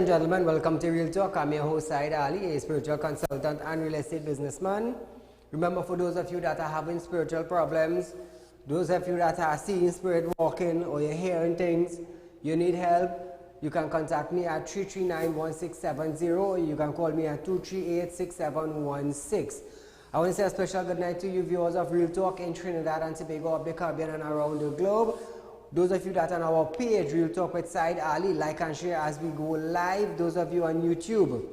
and gentlemen, welcome to Real Talk. I'm your host, Saieed Ali, a spiritual consultant and real estate businessman. Remember, for those of you that are having spiritual problems, those of you that are seeing spirit walking or you're hearing things, you need help, you can contact me at 339-1670. You can call me at 238-6716. I want to say a special good night to you viewers of Real Talk in Trinidad and Tobago, of the Caribbean and around the globe. Those of you that are on our page, Real Talk with Saieed Ali, like and share as we go live. Those of you on YouTube,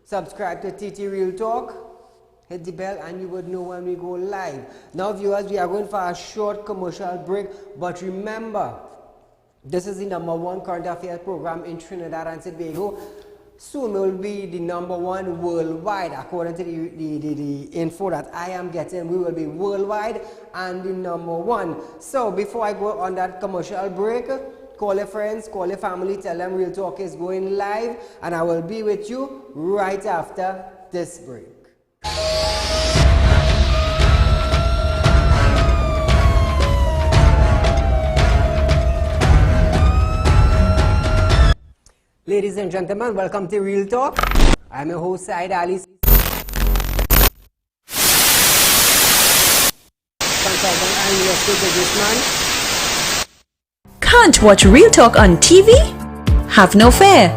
subscribe to TT Real Talk, hit the bell, and you would know when we go live. Now viewers, we are going for a short commercial break, but remember, this is the #1 current affairs program in Trinidad and Tobago. Soon will be the #1 worldwide. According to the info that I am getting, we will be worldwide and the #1. So before I go on that commercial break, call your friends, call your family, tell them Real Talk is going live, and I will be with you right after this break. Ladies and gentlemen, welcome to Real Talk. I'm your host, Saieed Ali, consultant and real estate businessman. Can't watch Real Talk on TV? Have no fear.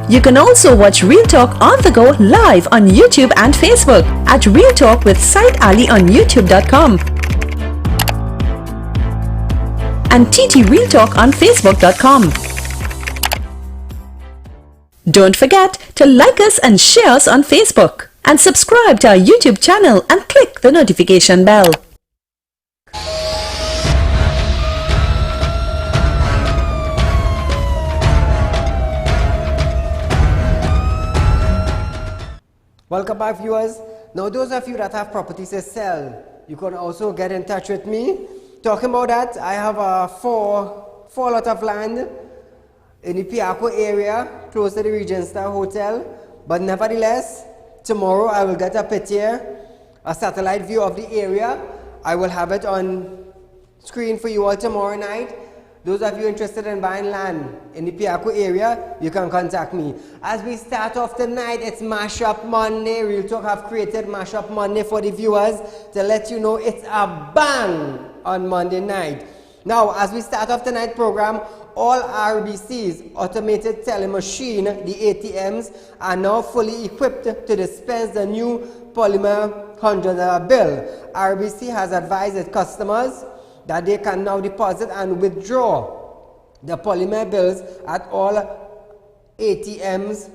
You can also watch Real Talk on the go live on YouTube and Facebook at Real Talk with Saieed Ali on YouTube.com and TT Real Talk on Facebook.com. Don't forget to like us and share us on Facebook and subscribe to our YouTube channel and click the notification bell. Welcome back viewers. Now those of you that have properties to sell, you can also get in touch with me. Talking about that, I have a four lot of land in the Piaco area, close to the Regent Star Hotel. But nevertheless, tomorrow I will get a picture, a satellite view of the area. I will have it on screen for you all tomorrow night. Those of you interested in buying land in the Piaco area, you can contact me. As we start off tonight, it's Mashup Monday. Real Talk have created Mashup Monday for the viewers to let you know it's a bang on Monday night. Now, as we start off tonight's program, all RBCs, automated teller machine, the ATMs, are now fully equipped to dispense the new polymer $100 bill. RBC has advised its customers that they can now deposit and withdraw the polymer bills at all ATMs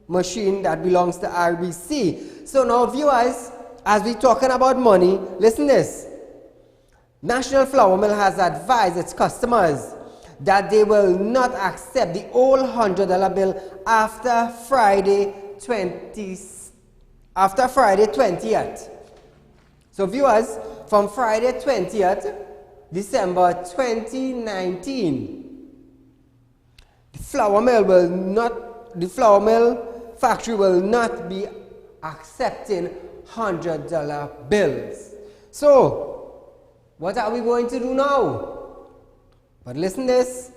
machine that belongs to RBC. So now viewers, as we're talking about money, listen this. National Flour Mill has advised its customers that they will not accept the old $100 bill after Friday 20th. So viewers, from Friday 20th, December 2019, the flour mill factory will not be accepting $100 bills. So what are we going to do now? But listen this.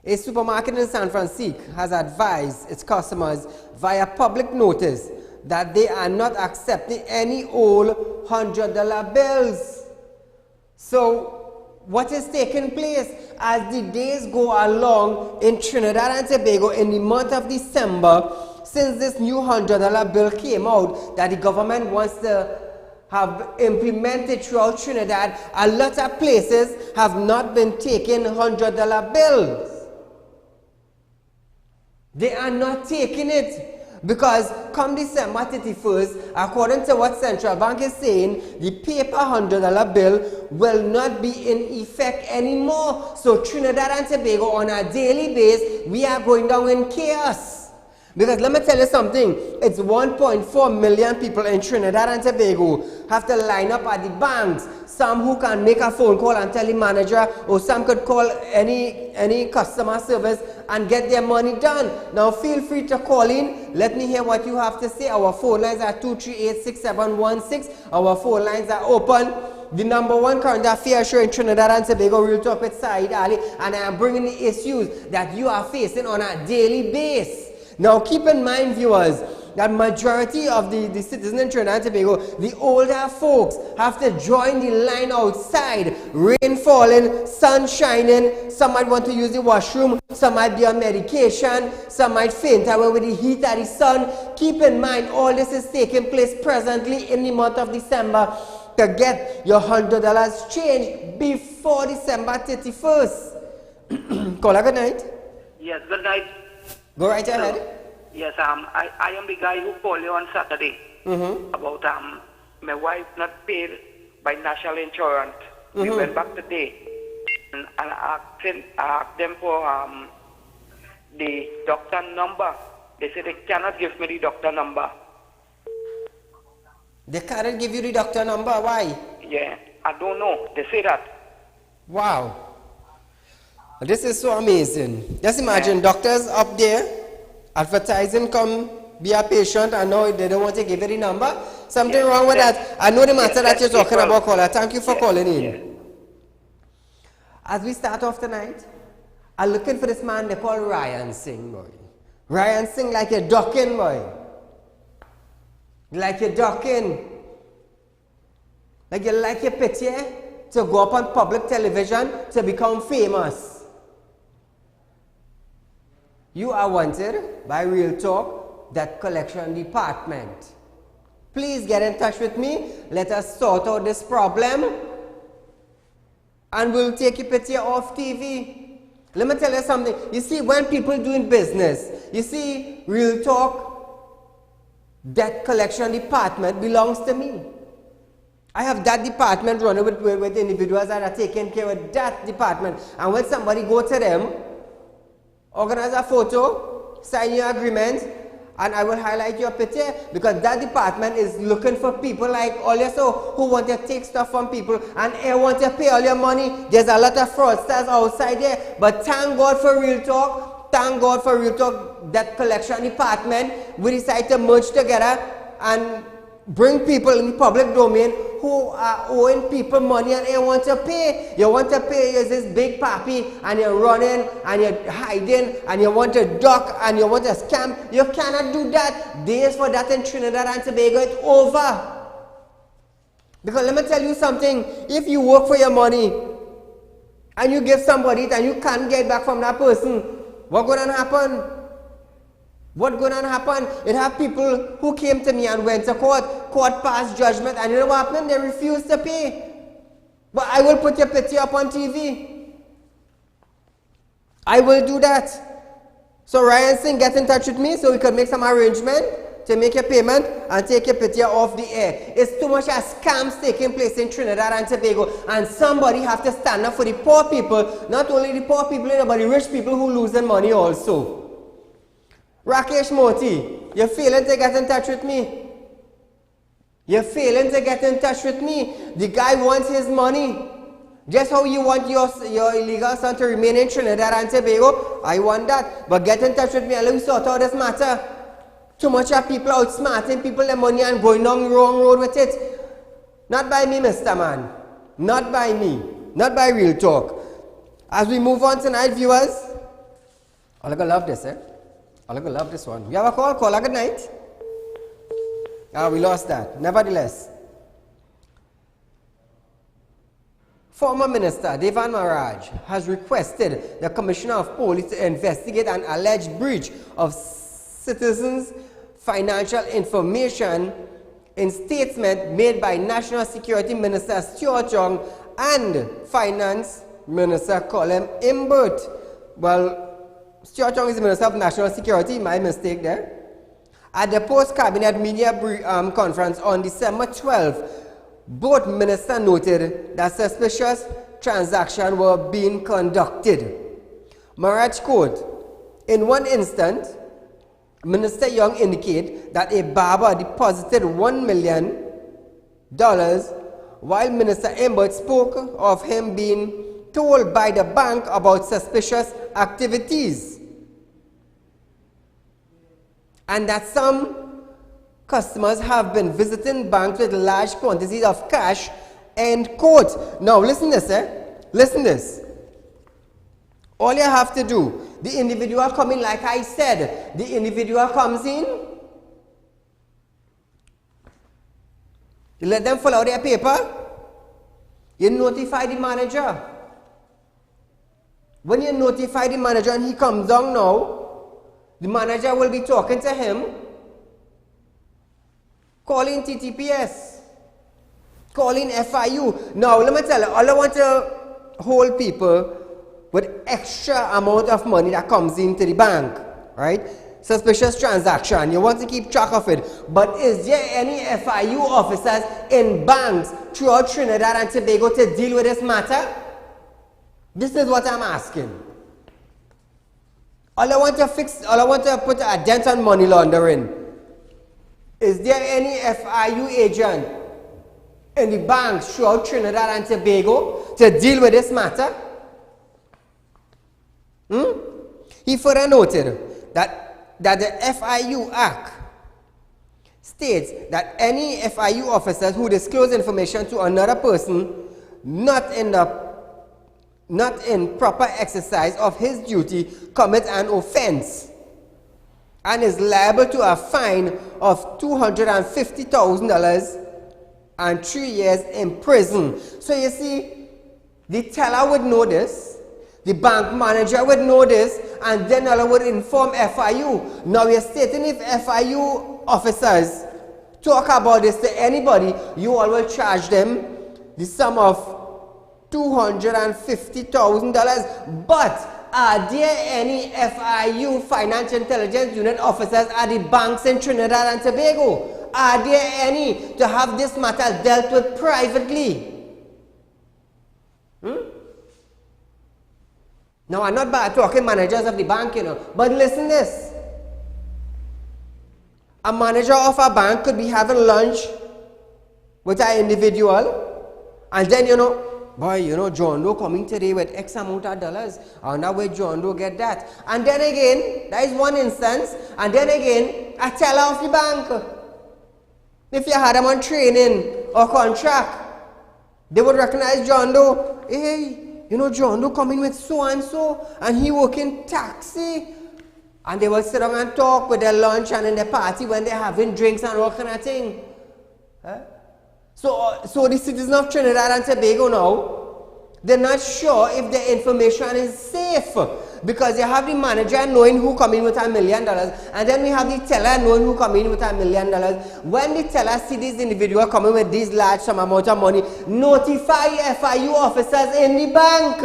A supermarket in San Francisco has advised its customers via public notice that they are not accepting any old $100 bills. So what is taking place as the days go along in Trinidad and Tobago in the month of December, since this new $100 bill came out that the government wants to have implemented throughout Trinidad, a lot of places have not been taking $100 bills. They are not taking it because come December 31st, according to what Central Bank is saying, the paper $100 bill will not be in effect anymore. So Trinidad and Tobago, on a daily basis, we are going down in chaos. Because let me tell you something, it's 1.4 million people in Trinidad and Tobago have to line up at the banks. Some who can make a phone call and tell the manager, or some could call any customer service and get their money done. Now feel free to call in. Let me hear what you have to say. Our phone lines are 238-6716. Our phone lines are open. The #1 current affairs show in Trinidad and Tobago, Real Talk with Saieed Ali, and I am bringing the issues that you are facing on a daily basis. Now keep in mind, viewers, that majority of the citizens in Trinidad and Tobago, the older folks, have to join the line outside. Rain falling, sun shining, some might want to use the washroom, some might be on medication, some might faint away with the heat of the sun. Keep in mind, all this is taking place presently in the month of December to get your $100 changed before December 31st. Caller, good night. Yes, good night. Go right ahead. Yes, I am the guy who called you on Saturday about my wife not paid by national insurance. We went back today and I asked them for the doctor number. They said they cannot give me the doctor number. They cannot give you the doctor number. Why? Yeah, I don't know. They say that. Wow. This is so amazing. Just imagine doctors up there advertising, come be a patient, and now they don't want to give you the number. Something wrong with that. I know the matter that you're talking about, caller. Thank you for calling in. As we start off tonight, I'm looking for this man they call Ryan Singh, boy. Ryan Singh like a ducking, boy. Like a ducking. Like you like your picture to go up on public television to become famous. You are wanted by Real Talk, Debt Collection Department. Please get in touch with me. Let us sort out this problem. And we'll take your picture off TV. Let me tell you something. You see, when people doing business, you see, Real Talk, Debt Collection Department belongs to me. I have that department running with individuals that are taking care of that department. And when somebody go to them, organize a photo, sign your agreement, and I will highlight your picture, because that department is looking for people like all you so who want to take stuff from people and they want to pay all your money. There's a lot of fraudsters outside there, but thank God for Real Talk. Thank God for Real Talk, that collection department. We decided to merge together and bring people in the public domain who are owing people money and they want to pay. You want to pay is this big pappy and you're running and you're hiding and you want to duck and you want to scam. You cannot do that. Days for that in Trinidad and Tobago, it's over. Because let me tell you something, if you work for your money and you give somebody it and you can't get back from that person, what's going to happen? What's going to happen? It have people who came to me and went to court passed judgment, and you know what happened? They refused to pay. But I will put your picture up on TV. I will do that. So Ryan Singh, get in touch with me so we can make some arrangement to make your payment and take your picture off the air. It's too much of scams taking place in Trinidad and Tobago, and somebody have to stand up for the poor people, not only the poor people, but the rich people who losing money also. Rakesh Moti, you're failing to get in touch with me. You're failing to get in touch with me. The guy wants his money. Just how you want your illegal son to remain in Trinidad and Tobago, I want that. But get in touch with me and let me sort out this matter. Too much of people outsmarting people their money and going down the wrong road with it. Not by me, Mr. Man. Not by me. Not by Real Talk. As we move on tonight, viewers, I'm gonna love this, I'm gonna love this one. You have a call? Caller, good night. We lost that. Nevertheless, former Minister Devan Maharaj has requested the Commissioner of Police to investigate an alleged breach of citizens' financial information in statement made by National Security Minister Stuart Young and Finance Minister Colin Imbert. Well, Stuart Young is the Minister of National Security, my mistake there. At the post-cabinet media conference on December 12th, both ministers noted that suspicious transactions were being conducted. Maharaj quote, in one instance, Minister Young indicated that a barber deposited $1 million, while Minister Imbert spoke of him being told by the bank about suspicious activities, and that some customers have been visiting banks with large quantities of cash, end quote. Now listen this, listen this. All you have to do, the individual come in, like I said, the individual comes in, you let them fill out their paper, you notify the manager. When you notify the manager and he comes down now, the manager will be talking to him, calling TTPS, calling FIU. Now, let me tell you, all I want to hold people with extra amount of money that comes into the bank, right? Suspicious transaction, you want to keep track of it. But is there any FIU officers in banks throughout Trinidad and Tobago to deal with this matter? This is what I'm asking. All I want to put a dent on money laundering. Is there any FIU agent in the banks throughout Trinidad and Tobago to deal with this matter? He further noted that the FIU Act states that any FIU officers who disclose information to another person not in proper exercise of his duty commit an offense and is liable to a fine of $250,000 and 3 years in prison. So you see, the teller would know this, the bank manager would know this, and then I would inform FIU. Now you're stating if FIU officers talk about this to anybody, you all will charge them the sum of $250,000. But are there any FIU Financial Intelligence Unit officers at the banks in Trinidad and Tobago? Are there any to have this matter dealt with privately? Now, I'm not bad talking managers of the bank, but listen this. A manager of a bank could be having lunch with an individual, and then, boy, John Doe coming today with X amount of dollars, and now where John Doe get that. And then again, that is one instance, and then again, a teller of the bank. If you had them on training or contract, they would recognize John Doe. Hey, John Doe coming with so-and-so, and he working taxi. And they will sit down and talk with their lunch and in their party when they're having drinks and all kind of thing. So the citizens of Trinidad and Tobago now, they're not sure if their information is safe. Because you have the manager knowing who come in with $1 million, and then we have the teller knowing who come in with $1 million. When the teller see this individual coming with this large sum amount of money, notify FIU officers in the bank.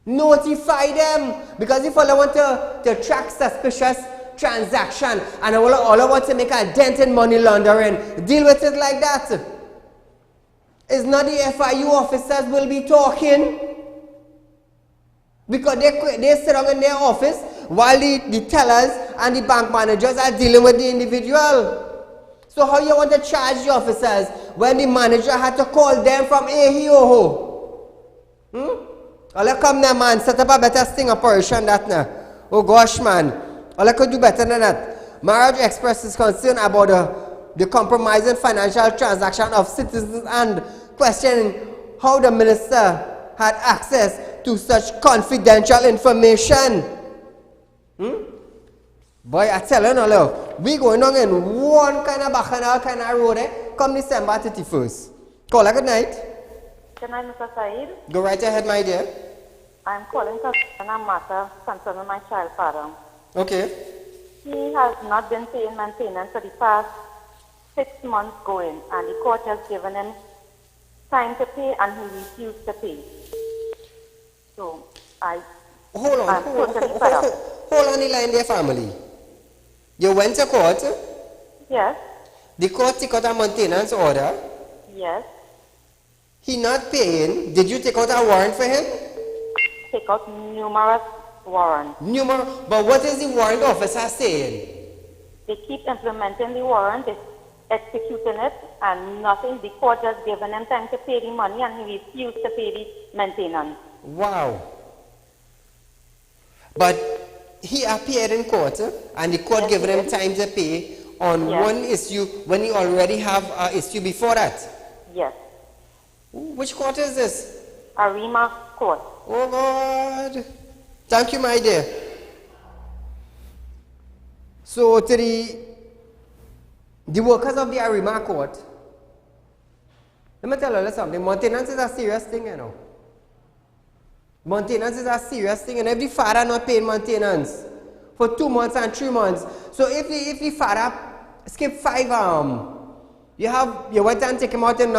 Notify them. Because if all I want to track suspicious transaction and all I want to make a dent in money laundering, deal with it like that. It's not the FIU officers will be talking, because they sit down in their office while the tellers and the bank managers are dealing with the individual. So how you want to charge the officers when the manager had to call them from Ahioho? All I come there, man, set up a better sting operation that now. Oh gosh, man. All I could do better than that. Marriage Express is concerned about the compromising financial transaction of citizens and questioning how the minister had access to such confidential information. Boy, I tell you now, we going on in one kind of bacchanal kind of road come December 31st. Call a good night. Good night, Mr. Saeed. Go right ahead, my dear. I'm calling concerning a matter concerning my child father. Okay. He has not been paying maintenance for the past 6 months going, and the court has given him time to pay, and he refused to pay. So, I'm totally fed up. Hold on the line there, family. You went to court? Yes. The court took out a maintenance order? Yes. He not paying. Did you take out a warrant for him? Take out numerous warrants. But what is the warrant officer saying? They keep implementing the warrant, they executing it, and nothing. The court has given him time to pay the money, and he refused to pay the maintenance. Wow. But he appeared in court, and the court given him time to pay on one issue when he already have an issue before that. Yes. Which court is this? Arima Court. Oh God. Thank you, my dear. So to the workers of the Arima Court, let me tell you something. Maintenance is a serious thing, you know. Maintenance is a serious thing, and if the father not paying maintenance for 2 months and 3 months, so if the father skip 5 you went and take him out in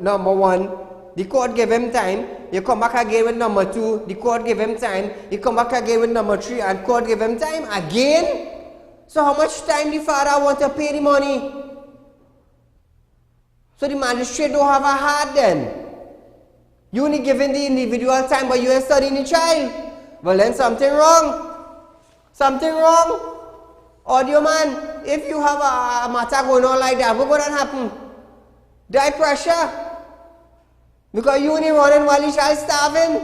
number 1, the court gave him time, you come back again with number 2, the court gave him time, you come back again with number 3, and court gave him time again. So how much time the father want to pay the money? So the magistrate don't have a heart then. You only giving the individual time, but you ain't studying the child. Well, then something wrong. Something wrong. Audio man, if you have a matter going on like that, what would that happen? Die pressure. Because you only running while the child starving.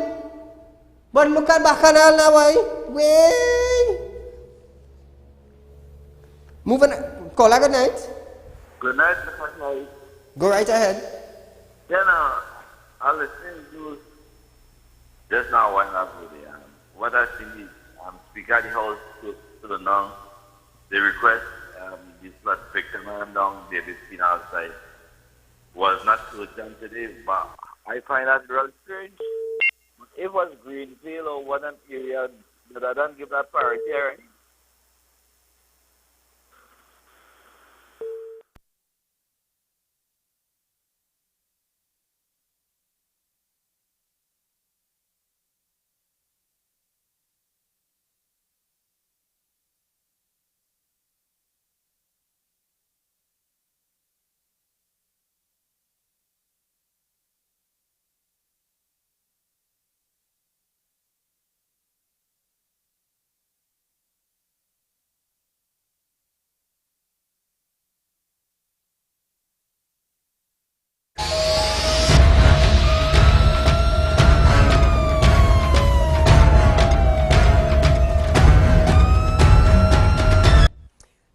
But look at Bacchanal now, why? Wait. Moving. Caller, good night. Good night, Mr. Lloyd. Go right ahead. Then, I listening to just now when I was there. What I think is, speak at the house to the nun. They request this blood victim and down there be seen outside. Was not so today, but I find that real strange. If it was Greenfield or one area that I don't give that priority, right?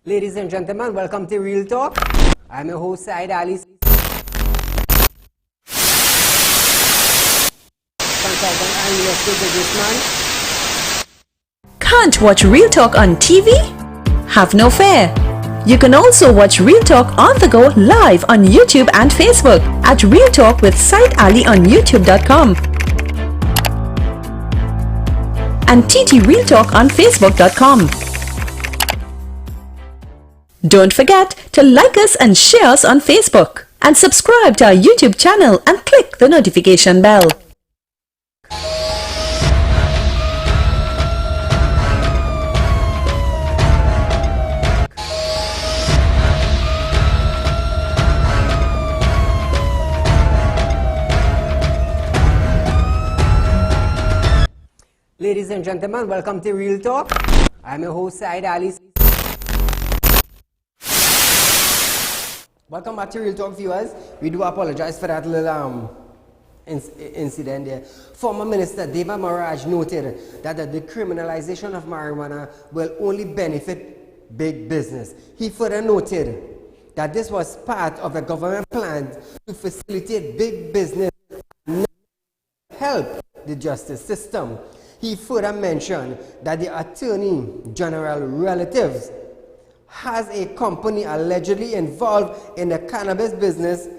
Ladies and gentlemen, welcome to Real Talk. I'm your host, Saieed Ali. Consultant and real estate businessman. Can't watch Real Talk on TV? Have no fear. You can also watch Real Talk on the go live on YouTube and Facebook at Real Talk with Saieed Ali on YouTube.com and TT Real Talk on Facebook.com. Don't forget to like us and share us on Facebook and subscribe to our YouTube channel and click the notification bell. Ladies and gentlemen, welcome to Real Talk. I'm your host, Saieed Ali. Welcome back to Real Talk, viewers. We do apologize for that little incident there. Former Minister Deva Maharaj noted that the decriminalization of marijuana will only benefit big business. He further noted that this was part of a government plan to facilitate big business and help the justice system. He further mentioned that the Attorney General relatives has a company allegedly involved in the cannabis business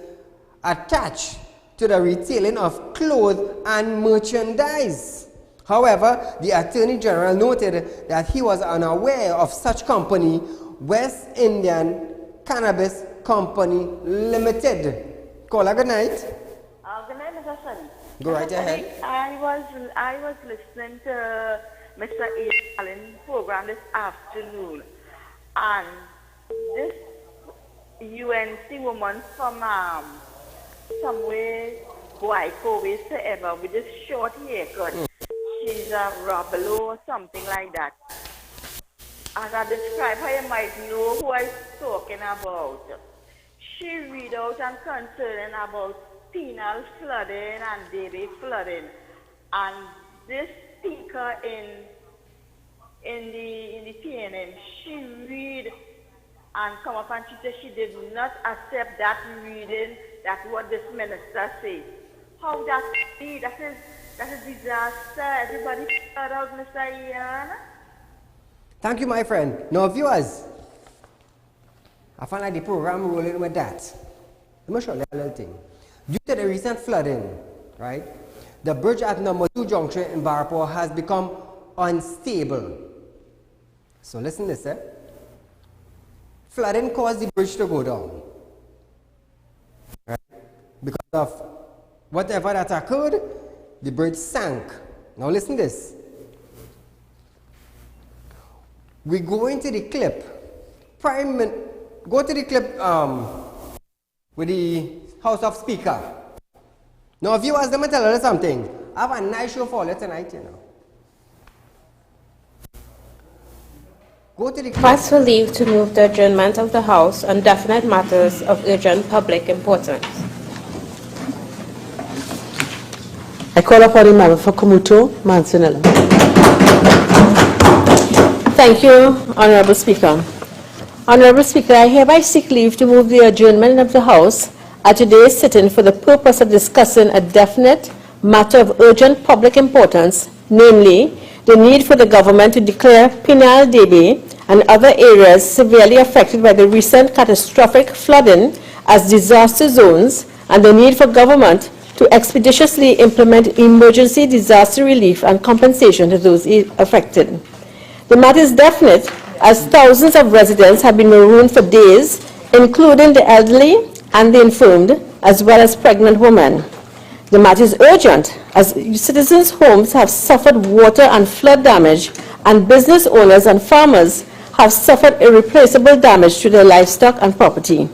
attached to the retailing of clothes and merchandise. However, the Attorney General noted that he was unaware of such company, West Indian Cannabis Company Limited. Caller, good night. Good night, Mr. Sunny. Go right ahead. I was listening to Mr. Allen's program this afternoon, and this UNC woman from somewhere Guayco, wherever, with this short haircut. She's a Robelo or something like that. As I describe her, you might know who I'm talking about. She read out and concerning about penal flooding and baby flooding, and this speaker in the PNM, she read and come up and she said she did not accept that reading, that's what this minister said. how that be. That is disaster. Everybody flood out, Mr. Ian. Thank you, my friend. Now, viewers, I find like the program rolling with that. Let me show you a little thing. Due to the recent flooding, right, the bridge at number 2 junction in Barapur has become unstable. So listen to this, eh? Flooding caused the bridge to go down. Right? Because of whatever that occurred, the bridge sank. Now listen to this. We go into the clip. Go to the clip with the House of Speaker. Now viewers, let me tell you something. I have a nice show for you tonight, you know. Go to the clip. Request for leave to move the adjournment of the House on definite matters of urgent public importance. I call upon the member for Kamuto, Mansinella. Thank you, Honorable Speaker. Honorable Speaker, I hereby seek leave to move the adjournment of the House at today's sitting for the purpose of discussing a definite matter of urgent public importance, namely, the need for the government to declare Pinal Debe and other areas severely affected by the recent catastrophic flooding as disaster zones, and the need for government to expeditiously implement emergency disaster relief and compensation to those affected. The matter is definite as thousands of residents have been marooned for days, including the elderly and the infirmed, as well as pregnant women. The matter is urgent as citizens' homes have suffered water and flood damage, and business owners and farmers have suffered irreplaceable damage to their livestock and property.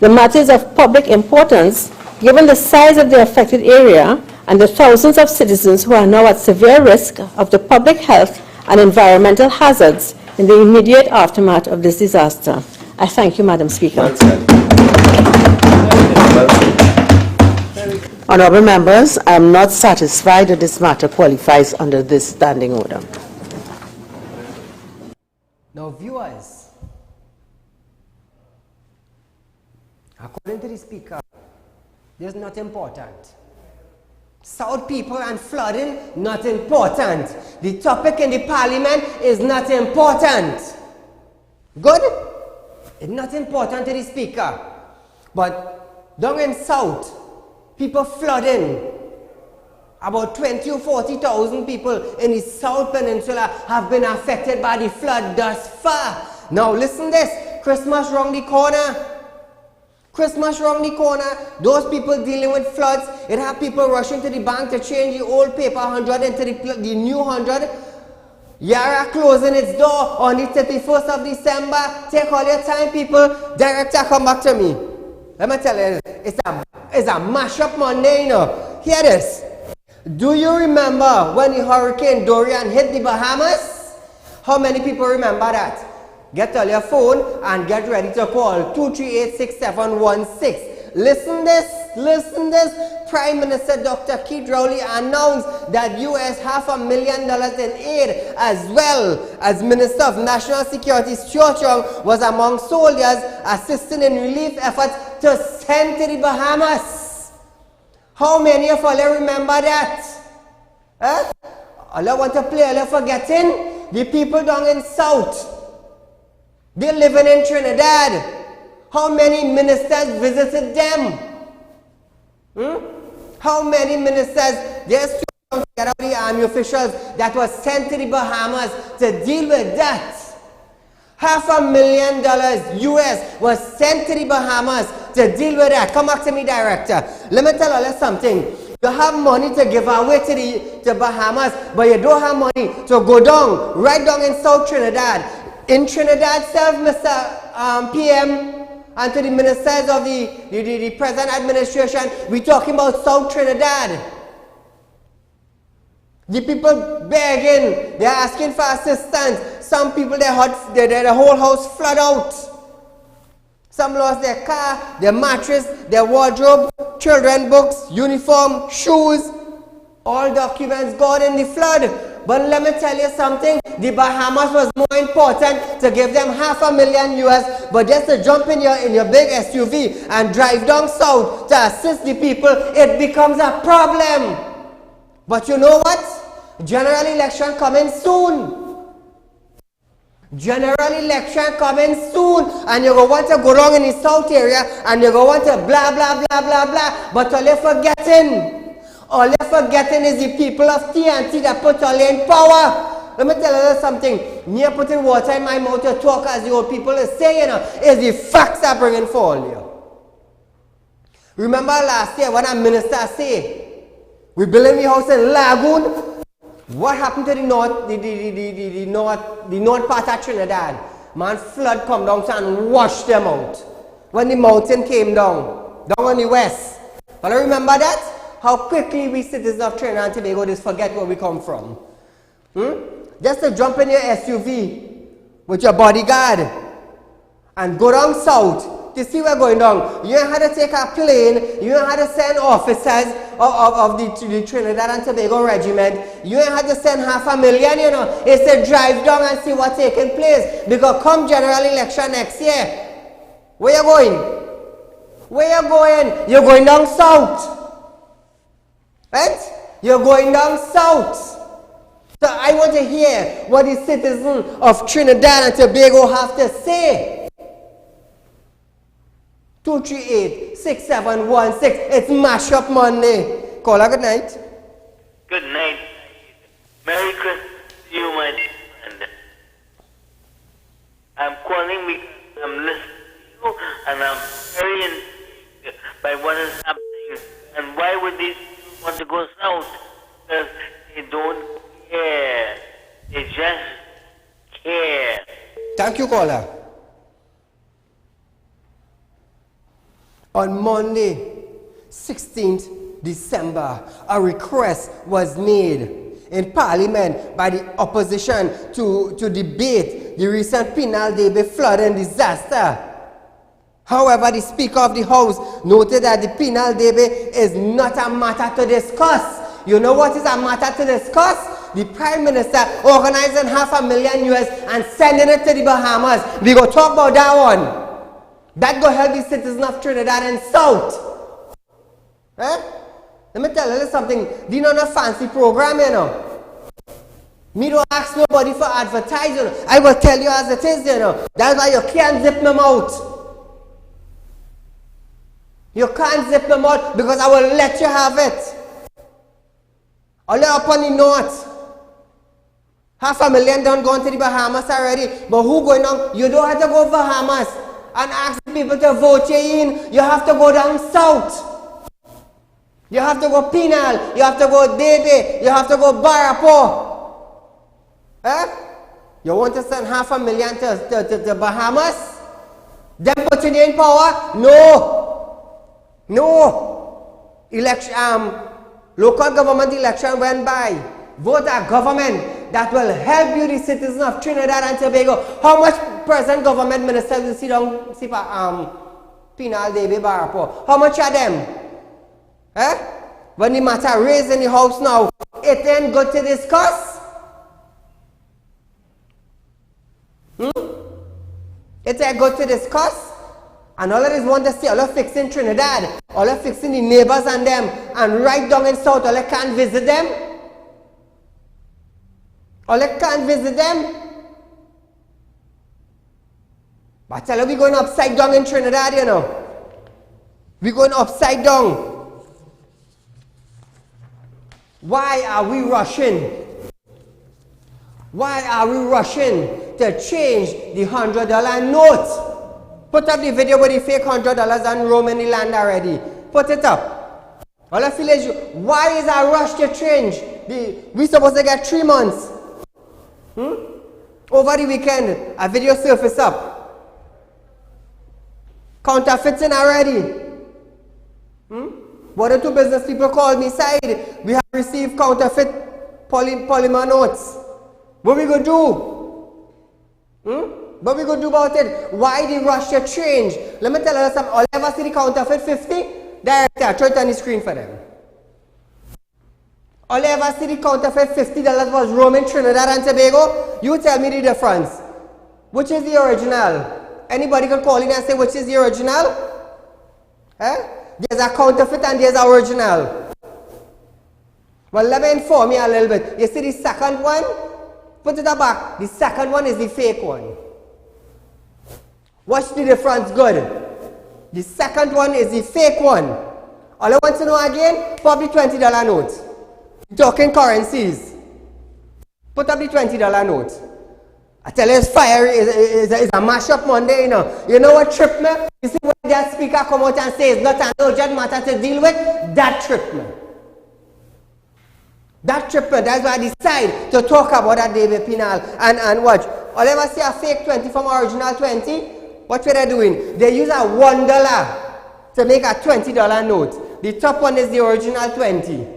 The matter is of public importance given the size of the affected area and the thousands of citizens who are now at severe risk of the public health and environmental hazards in the immediate aftermath of this disaster. I thank you, Madam Speaker. Honorable members, I am not satisfied that this matter qualifies under this standing order. Now, viewers, according to the Speaker, this is not important. South people and flooding, not important. The topic in the parliament is not important. Good? It's not important to the Speaker. But down in South, people flooding. About 20 or 40,000 people in the South Peninsula have been affected by the flood thus far. Now listen this, Christmas round the corner. Christmas round the corner, those people dealing with floods, it have people rushing to the bank to change the old paper 100 into the new 100. Yara closing its door on the 31st of December. Take all your time, people. Director, come back to me. Let me tell you, it's a mash-up Monday, you know. Hear this. Do you remember when the Hurricane Dorian hit the Bahamas? How many people remember that? Get on your phone and get ready to call 238-6716. Listen this. Prime Minister Dr. Keith Rowley announced that US $500,000 in aid, as well as Minister of National Security Stuart Young was among soldiers assisting in relief efforts to send to the Bahamas. How many of you remember that? Huh? All I want to play, all forgetting the people down in South. They're living in Trinidad. How many ministers visited them? How many ministers? There's two of the army officials that was sent to the Bahamas to deal with that. $500,000 US was sent to the Bahamas to deal with that. Come back to me, Director. Let me tell you something. You have money to give away to the Bahamas, but you don't have money to go down, right down in South Trinidad. In Trinidad itself, Mr. PM, and to the ministers of the present administration, we're talking about South Trinidad. The people begging, they're asking for assistance. Some people, their whole house flood out. Some lost their car, their mattress, their wardrobe, children books, uniform, shoes. All documents gone in the flood. But let me tell you something, the Bahamas was more important to give them $500,000 US, but just to jump in your big SUV and drive down south to assist the people, it becomes a problem. But you know what? General election coming soon. General election coming soon, and you're going to want to go down in the south area, and you're going to want to blah, blah, blah, blah, blah. But all you're forgetting is the people of TNT that put all in power. Let me tell you something. Me putting water in my mouth to talk, as the old people is saying, is the facts are bringing for all you. Remember last year when a minister said, we building the house in Lagoon. What happened to the north part of Trinidad? Man, flood come down and washed them out. When the mountain came down on the west. But I remember that? How quickly we citizens of Trinidad and Tobago just forget where we come from. Just to jump in your SUV with your bodyguard and go down south to see what's going on. You ain't had to take a plane. You ain't had to send officers of the Trinidad and Tobago regiment. You ain't had to send $500,000, It's to drive down and see what's taking place. Because come general election next year, where you going? Where you going? You're going down south. Right? You're going down south. So I want to hear what the citizens of Trinidad and Tobago have to say. 238-6716. It's Mash Up Monday. Call her good night. Good night. Merry Christmas to you, my friend. I'm calling because I'm listening to you and I'm very intrigued by what is happening. And why would these people want to go south? Because they don't care. They just care. Thank you, caller. On Monday, 16th December, a request was made in Parliament by the opposition to debate the recent Penal Debe flood and disaster. However, the Speaker of the House noted that the Penal Debe is not a matter to discuss. You know what is a matter to discuss? The Prime Minister organizing $500,000 US and sending it to the Bahamas. We go talk about that one. That go help the citizens of Trinidad and South. Eh? Let me tell you something. This is not a fancy program, you know. Me don't ask nobody for advertising. I will tell you as it is, you know. That's why you can't zip them out. You can't zip them out because I will let you have it. I'll let up on the north. $500,000 done gone to the Bahamas already. But who going on? You don't have to go to Bahamas and ask people to vote you in. You have to go down south. You have to go Penal. You have to go Debe. You have to go Barapo. Eh? You want to send $500,000 to Bahamas? Them putting you in power? No. No. Local government election went by. Vote a government that will help you, the citizens of Trinidad and Tobago. How much present government ministers will sit down, Penal Debe Barapo? How much are them? Eh? When the matter raised in the house now, it ain't good to discuss. It ain't good to discuss. And all of this want to see, all of fixing Trinidad, all of fixing the neighbors and them, and right down in south, all of can't visit them. All of can't visit them. But I tell you, we're going upside down in Trinidad, you know. We're going upside down. Why are we rushing? Why are we rushing to change the $100 note? Put up the video with the fake $100 and roam in the land already. Put it up. All I feel is, why is a rush to change? We supposed to get 3 months. Over the weekend, a video surfaced up. Counterfeiting already. One or two business people called me, Said, we have received counterfeit polymer notes. What we going to do? What we going to do about it? Why the rush to change? Let me tell you something. All ever see the counterfeit 50? Director, throw it on the screen for them. All you ever see the counterfeit $50 was roaming Trinidad and Tobago? You tell me the difference. Which is the original? Anybody can call in and say which is the original? Eh? There's a counterfeit and there's an original. Well, let me inform you a little bit. You see the second one? Put it back. The second one is the fake one. What's the difference? Good. The second one is the fake one. All I want to know again, probably $20 note. Talking currencies. Put up the $20 note. I tell you, it's fiery, it's a mash-up Monday, you know. You know what tripped me? You see when that speaker come out and say it's not an urgent matter to deal with? That tripped me. That tripped me. That's why I decided to talk about that David Penal and watch. All I ever see a fake 20 from original 20, what were they doing? They use a $1 to make a $20 note. The top one is the original 20.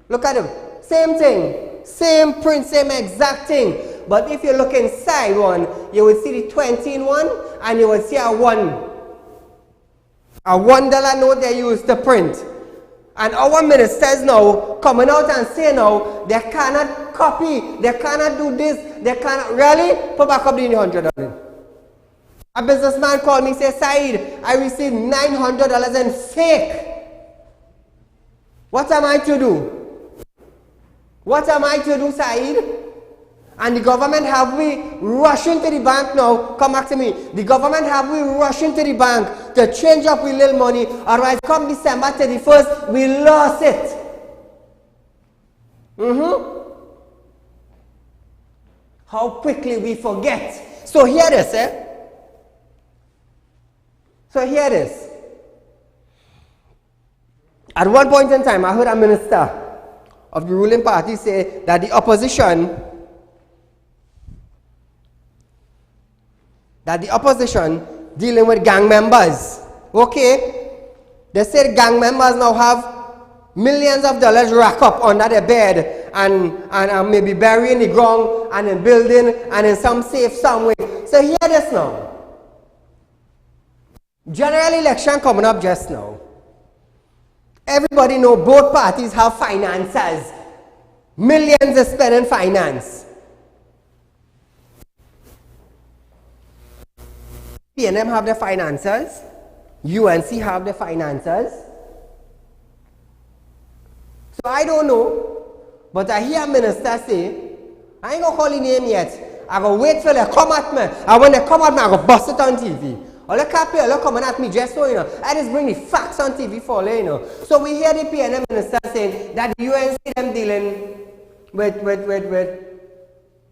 Look at them. Same thing. Same print, same exact thing. But if you look inside one, you will see the 20 in one, and you will see a $1 note they use to print. And our ministers now coming out and saying now they cannot copy, they cannot do this, they cannot really put back up the $100. A businessman called me and said, Saeed, I received $900 in fake. What am I to do? What am I to do, Saeed? And the government have we rushing to the bank now. Come back to me. The government have we rushing to the bank to change up with little money. Otherwise, come December 31st, we lost it. How quickly we forget. So here this, eh? So here it is. At one point in time, I heard a minister of the ruling party say that the opposition dealing with gang members. Okay? They said gang members now have millions of dollars racked up under their bed and maybe buried in the ground and in building and in some safe somewhere. So hear this now. General election coming up just now. Everybody know both parties have finances. Millions are spent in finance. PNM have the finances. UNC have the finances. So I don't know, but I hear minister say, I ain't gonna call his name yet. I gonna wait till they come at me. And when they come at me, I gonna bust it on TV. All the people are coming at me just so, you know. I just bring the facts on TV for you, you know. So we hear the PNM minister saying that the UNC them dealing with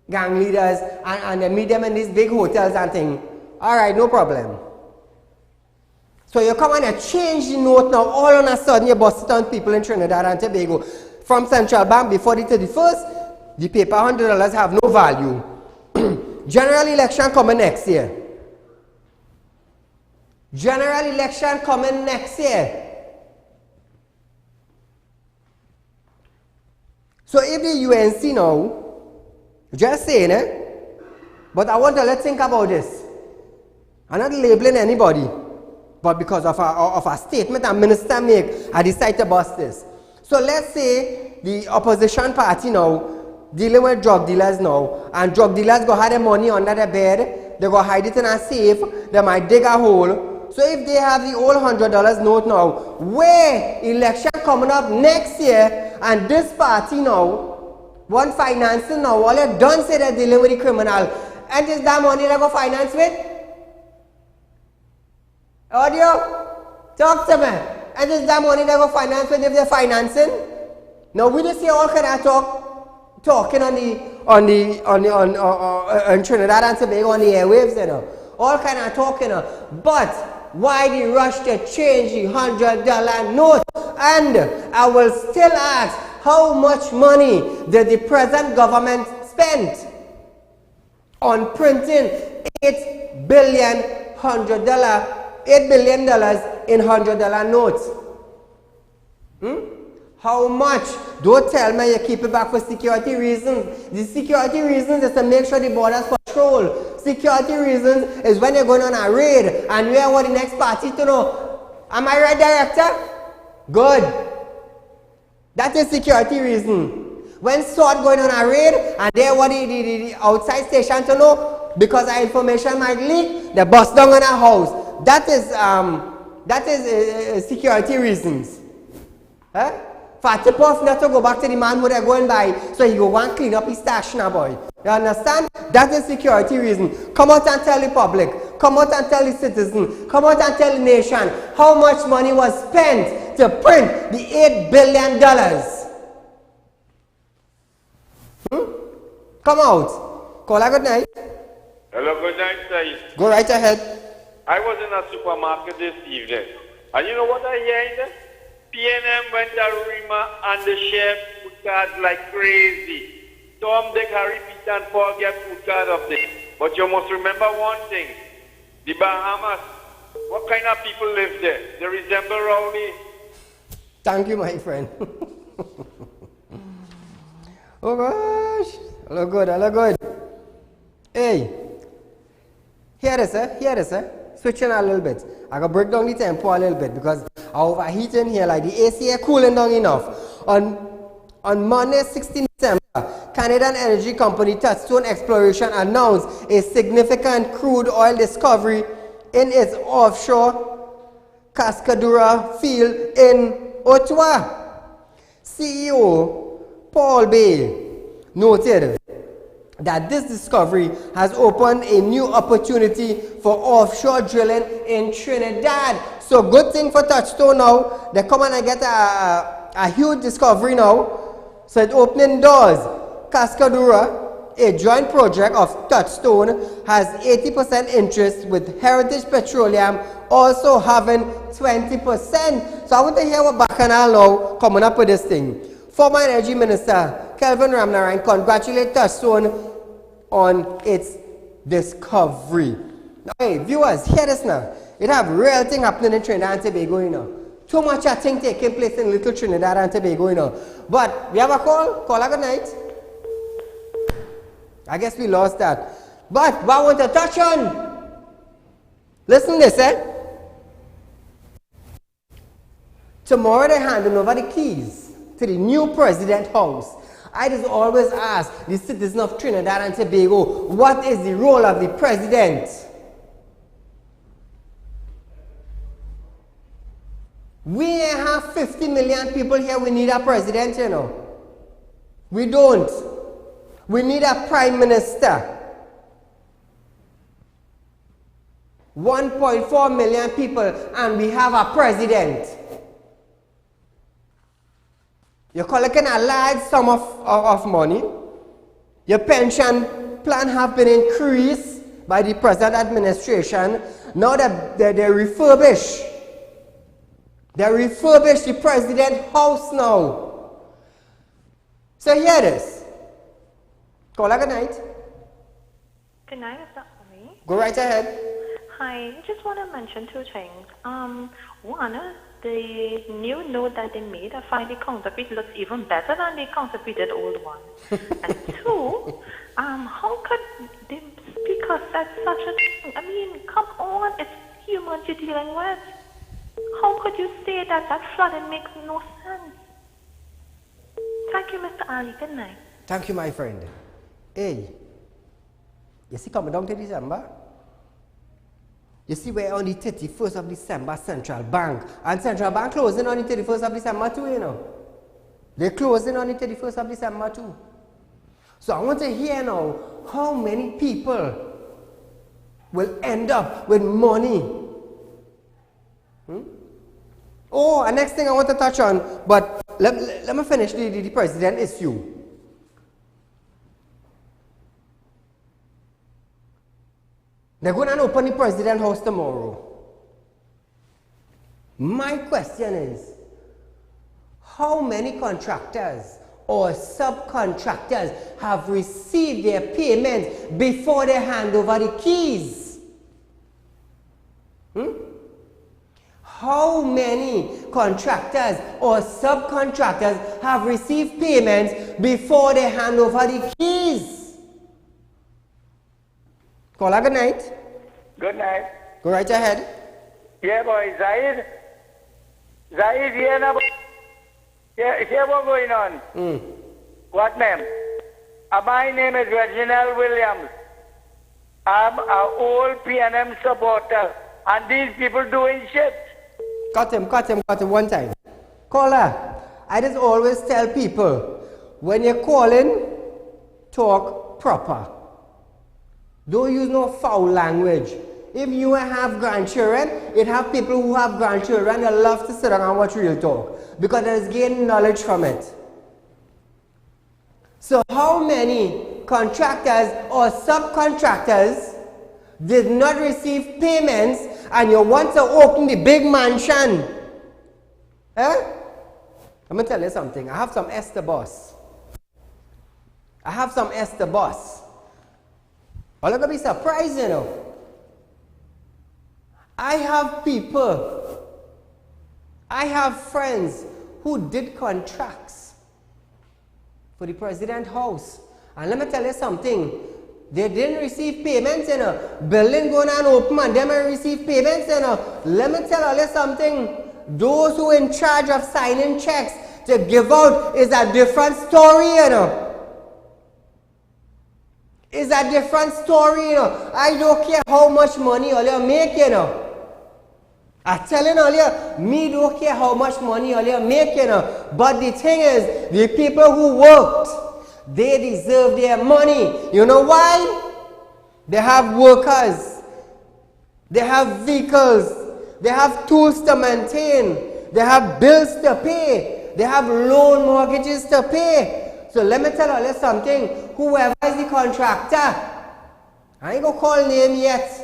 gang leaders and they meet them in these big hotels and things. Alright, no problem. So you come and change the note now, all on a sudden you bust it on people in Trinidad and Tobago. From Central Bank before the 31st, the paper $100 have no value. General election coming next year. General election coming next year. So if the UNC now, just saying but I want to let's think about this. I'm not labeling anybody, but because of a statement a minister make, I decide to bust this. So let's say the opposition party now dealing with drug dealers now, and drug dealers go hide their money under their bed, they go hide it in a safe, they might dig a hole. So if they have the old $100 note now, where election coming up next year, and this party now, want financing now, all they done say they're dealing with the criminal, and is that money they go finance with? Audio? Talk to me. And is that money they go finance with if they're financing? Now we just see all kind of talking on Trinidad and Tobago on the airwaves, you know. All kind of talking, but why the rush to change the $100 note? And I will still ask, how much money did the present government spend on printing $8 billion in $100 notes? How much? Don't tell me you keep it back for security reasons. The security reasons is to make sure the borders patrol. Security reasons is when you're going on a raid and you want the next party to know. Am I right, Director? Good. That is security reason. When SWAT going on a raid and they want the outside station to know because our information might leak, they bust down on our house. That is security reasons. Huh? For tip off not to go back to the man who they're going by, so he go and clean up his stash now, boy. You understand? That is security reason. Come out and tell the public. Come out and tell the citizen. Come out and tell the nation how much money was spent to print the $8 billion. Come out. Call a good night. Hello, good night, Saeed. Go right ahead. I was in a supermarket this evening, and you know what I heard? PNM went to Rima and the chef food cards like crazy. Tom, Dick, Harry, Peter, and Paul get food card up there. But you must remember one thing. The Bahamas, what kind of people live there? They resemble Rowley. Thank you, my friend. Oh gosh. Hello good, hello good. Hey. Here it is, sir. Here it is, sir. Switching a little bit. I gotta break down the tempo a little bit because I overheating here, like the AC air cooling down enough. On Monday, 16 December, Canadian energy company Touchstone Exploration announced a significant crude oil discovery in its offshore Cascadura field in Ottawa. CEO Paul Bay noted that this discovery has opened a new opportunity for offshore drilling in Trinidad. So good thing for Touchstone now. They come and get a huge discovery now. So it's opening doors. Cascadura, a joint project of Touchstone, has 80% interest with Heritage Petroleum also having 20%. So I want to hear what Bacchanal now coming up with this thing. Former Energy Minister Kelvin Ramnarine congratulated Touchstone on its discovery. Now, hey, viewers, hear this now. It have real thing happening in Trinidad and Tobago, you know. Too much thing taking place in little Trinidad and Tobago, you know. But we have a call. Call a good night. I guess we lost that. But what I want to touch on. Listen to this, eh? Tomorrow they're handing over the keys to the new president house. I just always ask the citizens of Trinidad and Tobago, what is the role of the president? We have 50 million people here, we need a president, you know. We don't. We need a prime minister. 1.4 million people and we have a president. You're collecting a large sum of money. Your pension plan have been increased by the present administration. Now that they refurbish. They refurbish the president house now. So here it is. Call a good night. Good night, is that for me? Go right ahead. Hi, I just want to mention two things. One, the new note that they made, I find the counterfeit looks even better than the counterfeited old one. And two, how could the speaker said such a thing? I mean, come on, it's humans you're dealing with. How could you say that? That flooding makes no sense. Thank you, Mr. Ali. Good night. Thank you, my friend. Hey, you see coming down to December? You see we're on the 31st of December, Central Bank. And Central Bank closing on the 31st of December too, you know. They're closing on the 31st of December too. So I want to hear now how many people will end up with money. Oh, and next thing I want to touch on, but let me finish the president issue. They're going to open the president house tomorrow. My question is, how many contractors or subcontractors have received their payments before they hand over the keys? How many contractors or subcontractors have received payments before they hand over the keys? Caller, good night. Good night. Go right ahead. Yeah, boy, Saeed, here now. Here what's going on. What name? My name is Reginald Williams. I'm an old PNM supporter. And these people doing shit. Cut him one time. Caller, I just always tell people, when you're calling, talk proper. Don't use no foul language. If you have grandchildren, it have people who have grandchildren that love to sit down and watch Real Talk because there's gain knowledge from it. So how many contractors or subcontractors did not receive payments and you want to open the big mansion? I'm going to tell you something. I have some Esther boss. All you're going to be surprised, you know. I have friends who did contracts for the president's house. And let me tell you something. They didn't receive payments, you know. Building going on open and they may receive payments, you know. Let me tell you something. Those who are in charge of signing checks to give out is a different story, you know. It's a different story, you know. I don't care how much money all you make, you know. I'm telling you, me don't care how much money all you make, you know. But the thing is, the people who worked, they deserve their money. You know why? They have workers. They have vehicles. They have tools to maintain. They have bills to pay. They have loan mortgages to pay. So let me tell you something. Whoever is the contractor, I ain't gonna call name yet.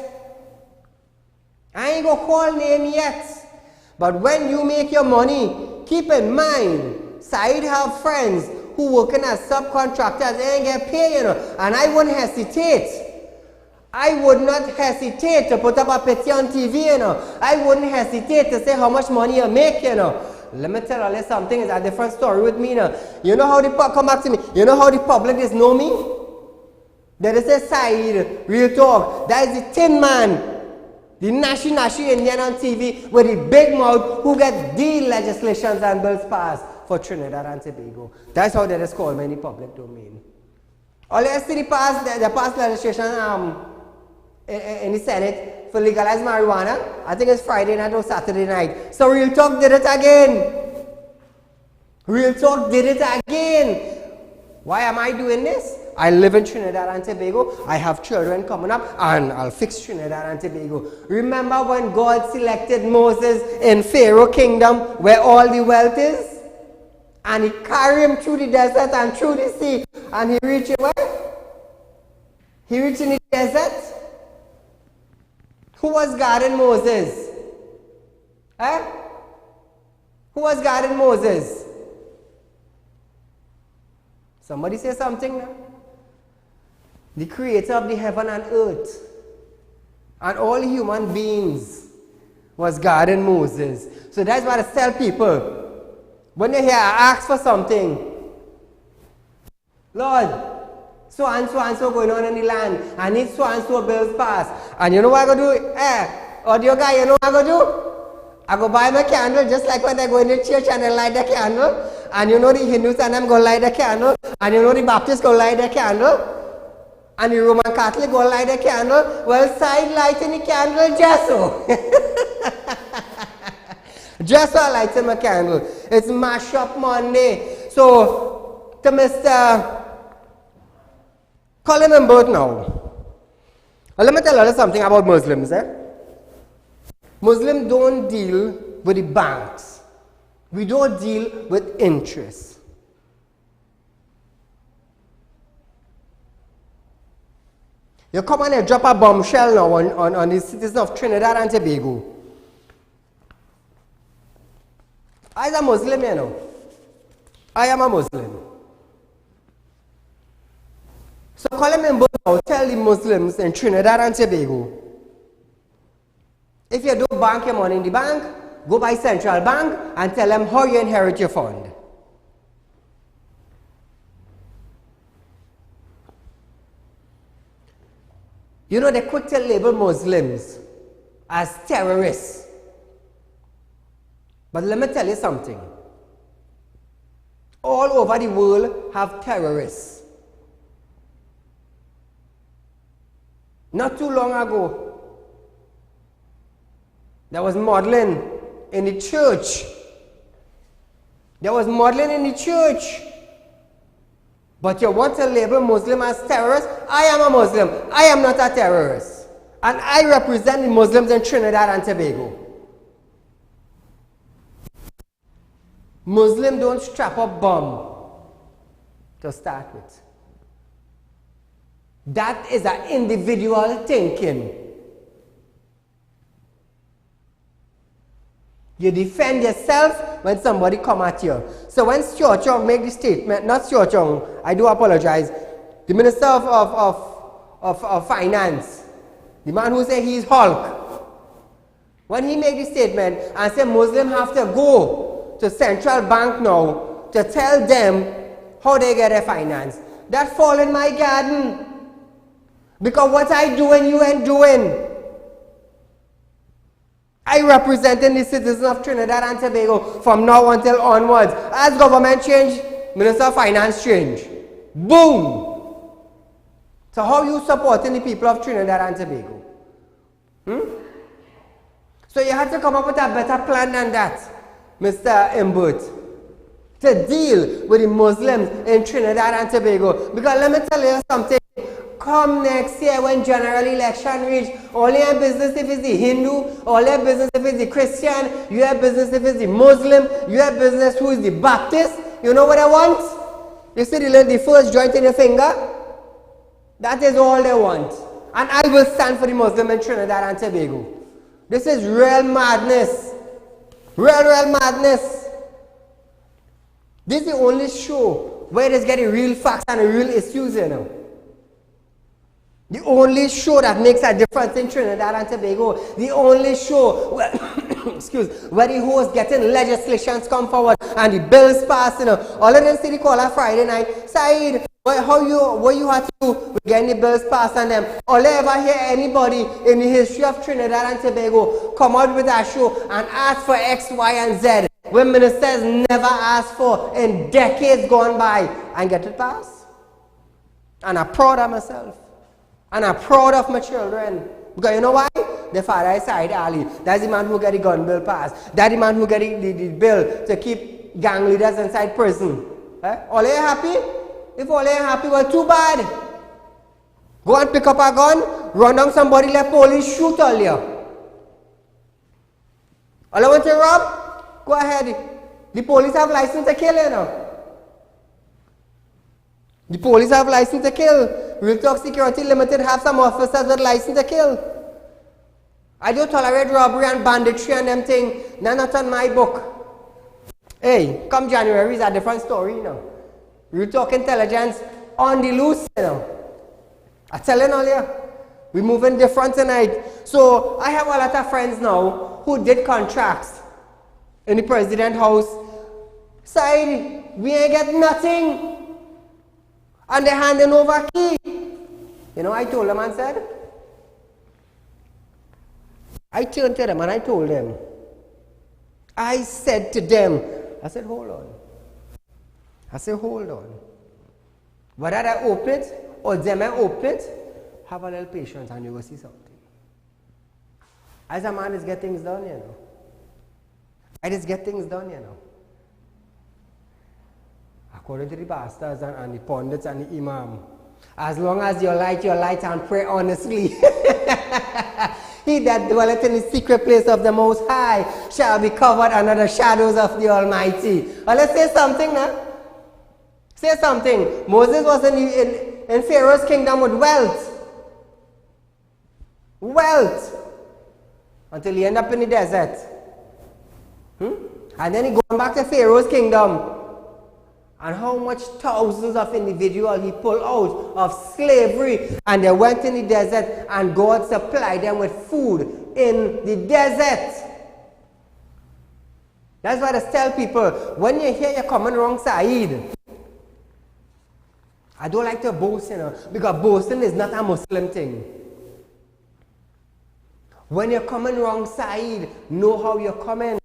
But when you make your money, keep in mind, Saieed have friends who working as subcontractors, they ain't get paid, you know. And I wouldn't hesitate. I would not hesitate to put up a picture on TV, you know. I wouldn't hesitate to say how much money you make, you know. Let me tell you something, it's a different story with me, you know. You know how the come back to me. You know how the public just know me? They say Saieed, Real Talk. That is the Tin Man. The Nashi Indian on TV with the big mouth who get the legislations and bills passed for Trinidad and Tobago. That's how they just call me in the public domain. All you see the past legislation in the Senate for legalize marijuana. I think it's Friday night or Saturday night. So Real Talk did it again. Why am I doing this? I live in Trinidad and Tobago. I have children coming up and I'll fix Trinidad and Tobago. Remember when God selected Moses in Pharaoh kingdom where all the wealth is? And he carried him through the desert and through the sea. And he reached where? He reached in the desert. Who was guarding Moses? Who was guarding Moses? Somebody say something now. The creator of the heaven and earth and all human beings was guarding Moses. So that's why I tell people, when you hear I ask for something, Lord, so and so going on in the land, I need so and so bills passed. And you know what I go do? Audio guy, you know what I go do? I go buy my candle just like when I go in the church and I light the candle. And you know the Hindus and them go light the candle. And you know the Baptists go light the candle. And the Roman Catholic go light the candle. Well, side lighting the candle just so. Just so I lighting my candle. It's Mash Up Monday. So, to Mr. Call him in both now. Well, let me tell you something about Muslims. Muslims don't deal with the banks. We don't deal with interest. You come and drop a bombshell now on the citizens of Trinidad and Tobago. I am a Muslim, you know. I am a Muslim. So call him in both now, tell the Muslims in Trinidad and Tobago, if you don't bank your money in the bank, go by Central Bank and tell them how you inherit your fund. You know, they quick to label Muslims as terrorists. But let me tell you something. all over the world have terrorists. Not too long ago, there was modeling in the church. There was modeling in the church. But you want to label Muslim as terrorist? I am a Muslim. I am not a terrorist. And I represent the Muslims in Trinidad and Tobago. Muslims don't strap a bomb to start with. That is an individual thinking. You defend yourself when somebody come at you. So when Seo Chung make the statement, not Seo Chung, I do apologize, the Minister of Finance, the man who said he's Hulk, when he made the statement and said Muslims have to go to central bank now to tell them how they get their finance, that fall in my garden. Because what I do and you ain't doing. I representing the citizens of Trinidad and Tobago from now until onwards. As government change, Minister of Finance change. Boom! So how you supporting the people of Trinidad and Tobago? So you have to come up with a better plan than that, Mr. Imbert, to deal with the Muslims in Trinidad and Tobago. Because let me tell you something. Come next year when general election reach, all your business if it's the Hindu, all your business if it's the Christian, you have business if it's the Muslim, you have business who is the Baptist. You know what I want? You see the first joint in your finger? That is all they want. And I will stand for the Muslim in Trinidad and Tobago. This is real madness. Real madness. This is the only show where it is getting real facts and real issues, you know. The only show that makes a difference in Trinidad and Tobago. The only show where, where the host getting legislations come forward and the bills passed, you know. All of them see the caller Friday night. Saeed, what you had to do with getting the bills passed and them? All I ever hear anybody in the history of Trinidad and Tobago come out with a show and ask for X, Y, and Z when ministers never asked for in decades gone by and get it passed. And I'm proud of myself. And I'm proud of my children. Because you know why? The father is Saieed Ali. That's the man who got the gun bill passed. That's the man who got the bill to keep gang leaders inside prison. All you happy? If all you happy, well, too bad. Go and pick up a gun, run down somebody, let police shoot all you. All I want to rob? Go ahead. The police have license to kill you now. The police have license to kill. Real Talk Security Limited have some officers with license to kill. I don't tolerate robbery and banditry and them things. None not on my book. Hey, come January is a different story, you know. Real Talk Intelligence on the loose, you know. I'm telling all you. We're moving different tonight. So I have a lot of friends now who did contracts in the President House. Said, we ain't get nothing. And they're handing over key. You know, I told them and said, I turned to them and I told them, I said to them, I said, hold on. I said, hold on. Whether I open it or them I open it, have a little patience and you will see something. As a man is get things done, you know. I just get things done, you know. According to the pastors and the pundits and the imam, as long as you light and pray honestly, he that dwelleth in the secret place of the Most High shall be covered under the shadows of the Almighty. Well, let's say something now. Say something. Moses was in Pharaoh's kingdom with wealth. Wealth. Until he ended up in the desert. And then he going back to Pharaoh's kingdom. And how much thousands of individuals he pulled out of slavery, and they went in the desert and God supplied them with food in the desert. That's why I tell people, when you hear you're coming wrong, Saeed, I don't like to boast, you know, because boasting is not a Muslim thing. When you're coming wrong, Saeed, know how you're coming.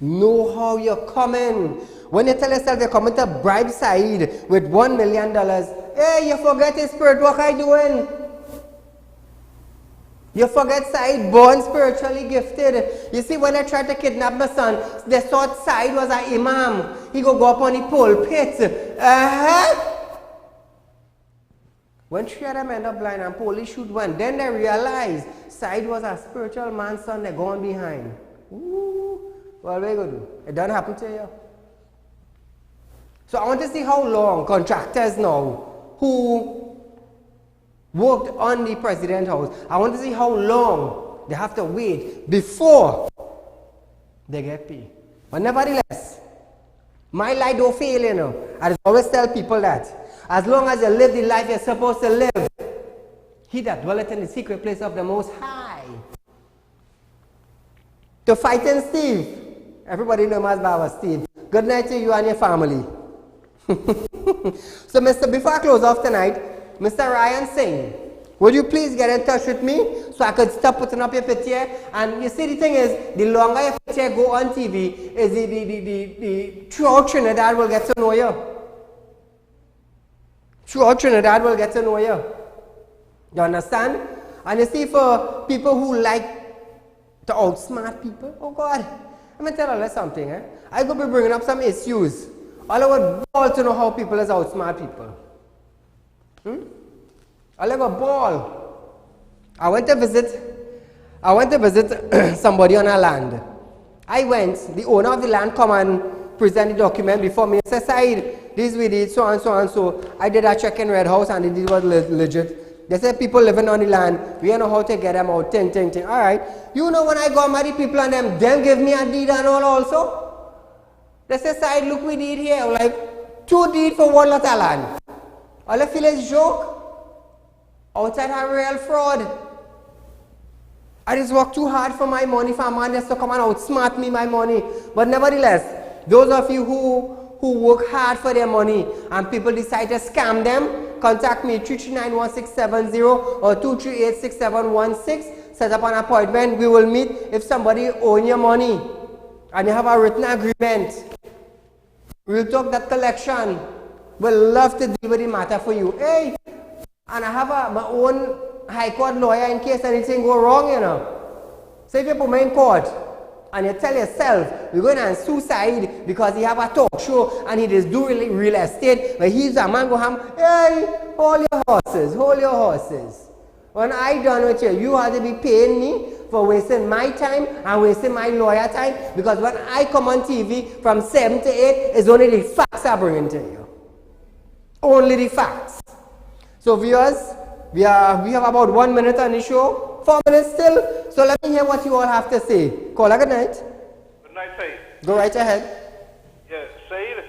Know how you're coming. When you tell yourself you're coming to bribe Saeed with $1 million, hey, you forget his spirit, what are you doing? You forget Saeed born spiritually gifted. You see, when they tried to kidnap my son, they thought Saeed was an imam. He go up on the pulpit. When 3 of them end up blind and police shoot one, then they realize Saeed was a spiritual man's son, they're gone behind. Ooh. Well, what are you going to do? It doesn't happen to you. So I want to see how long contractors now who worked on the president's house, I want to see how long they have to wait before they get paid. But nevertheless, my life don't fail, you know. I just always tell people that. As long as you live the life you're supposed to live, he that dwelleth in the secret place of the Most High. To Fighting Steve. Everybody knows as Baba Steve. Good night to you and your family. So, before I close off tonight, Mr. Ryan Singh, would you please get in touch with me so I could stop putting up your picture? And you see, the thing is, the longer your picture go on TV, is the throughout Trinidad will get to know you. Throughout Trinidad will get to know you. You understand? And you see, for people who like to outsmart people, oh God, I'm going to tell you something. I could be bringing up some issues. All I would ball to know how people is outsmart people. All I got ball. I went to visit somebody on our land. I went, the owner of the land come and present the document before me. He said, Saeed, this we did, so and so and so. I did a check in Red House and it was legit. They said people living on the land, we don't know how to get them out, ting. All right. You know when I go marry people and them give me a deed and all also. They say, Saeed, look we did here. Like, 2 deed for 1 lot of land. All I feel is joke. Outside a real fraud. I just work too hard for my money, for a man just to come and outsmart me my money. But nevertheless, those of you who work hard for their money and people decide to scam them, contact me 3391670 or 2386716. Set up an appointment. We will meet. If somebody owes you money and you have a written agreement, we'll talk that collection. We'll love to deal with the matter for you. Hey, and I have my own high court lawyer in case anything go wrong, you know. So if you put me in court and you tell yourself you're going to sue Saeed because he have a talk show and he just do real estate, but he's a man go ham, hey, hold your horses. When I done with you, you have to be paying me for wasting my time and wasting my lawyer time, because when I come on TV from 7 to 8, it's only the facts I bring to you. Only the facts. So viewers, we have about 1 minute on the show, 4 minutes still. So let me hear what you all have to say. Caller, good night. Good night, Saeed. Go right ahead. Yeah, Saeed,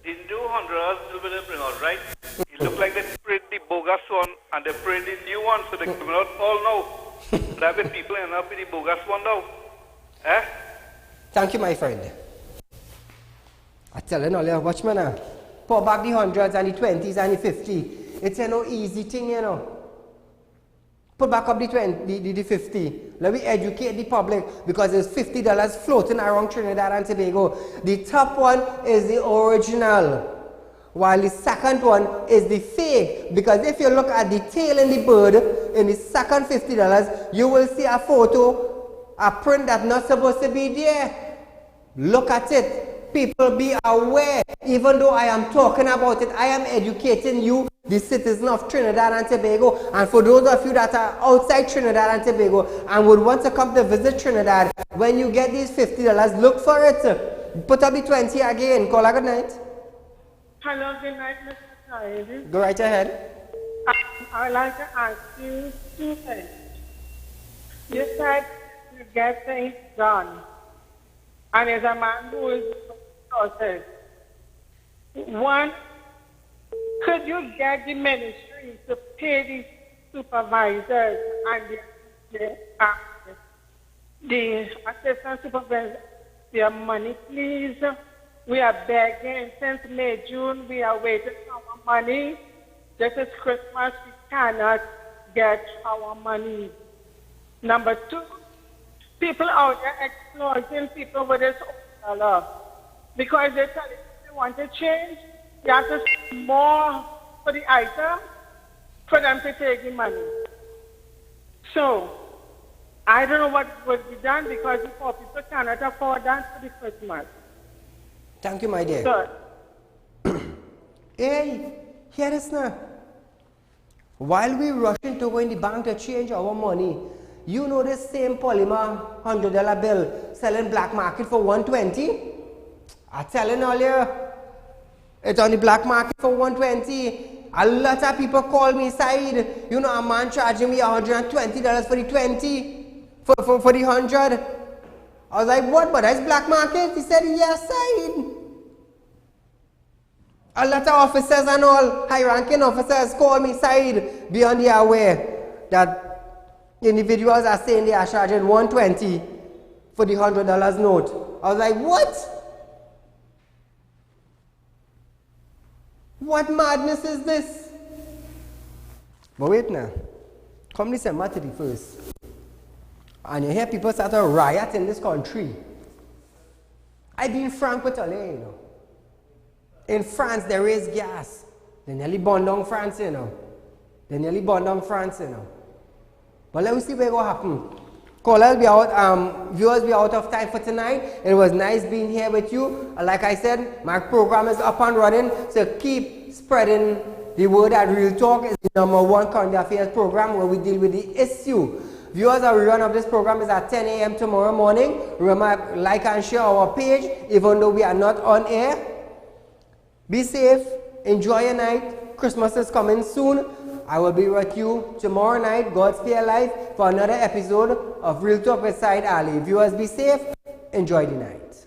the new Honduras will be bring out, right? It look like they print the bogus one and they print the new one, so they come out all now. That the people end up with the bogus one now. Eh? Thank you, my friend. I tell you now, watchman, pour back the 100s and the 20s and the 50s. It's a no easy thing, you know. Put back up the 50. Let me educate the public, because there's $50 floating around Trinidad and Tobago. The top one is the original, while the second one is the fake. Because if you look at the tail in the bird, in the second $50, you will see a photo, a print that's not supposed to be there. Look at it. People be aware. Even though I am talking about it, I am educating you, the citizen of Trinidad and Tobago. And for those of you that are outside Trinidad and Tobago and would want to come to visit Trinidad, when you get these $50, look for it. Put up the 20 again. Call her good night. Hello, good night, Mr. Saeed. Go right ahead. I'd like to ask you 2 things. You said you get things done. And as a man who is resources, one, could you get the ministry to pay the supervisors and the assistant supervisors their money, please? We are begging since May, June. We are waiting for our money. This is Christmas. We cannot get our money. Number 2, people out there exploiting people with this dollar, because they tell you they want to change, you have to spend more for the item for them to take the money. So, I don't know what would be done because the poor people cannot afford that for the Christmas. Thank you, my dear. So, Hey, hear this now. While we rushing to go in the bank to change our money, you know this same polymer $100 bill selling black market for $120? I'm telling all you, it's on the black market for $120. A lot of people call me, Saeed, you know, a man charging me $120 for the 20, for the 100. I was like, what, but that's black market? He said, yes, Saeed. A lot of officers and all, high-ranking officers call me, Saeed, beyond the aware that individuals are saying they are charging $120 for the $100 note. I was like, what? What madness is this? But wait now, come December 31st, and you hear people start to riot in this country. I've been frank with all you, you know. In France, they raise gas. They nearly burned down France, you know. They nearly burned down France, you know. But let me see what's going to happen. Callers be out, viewers be out of time for tonight. It was nice being here with you. Like I said, my program is up and running, so keep spreading the word that Real Talk is the #1 current affairs program where we deal with the issue. Viewers, our rerun of this program is at 10 a.m. tomorrow morning. Remember, like and share our page, even though we are not on air. Be safe, enjoy your night. Christmas is coming soon. I will be with you tomorrow night, God's Spare Life, for another episode of Real Talk with Saieed Ali. Viewers, be safe, enjoy the night.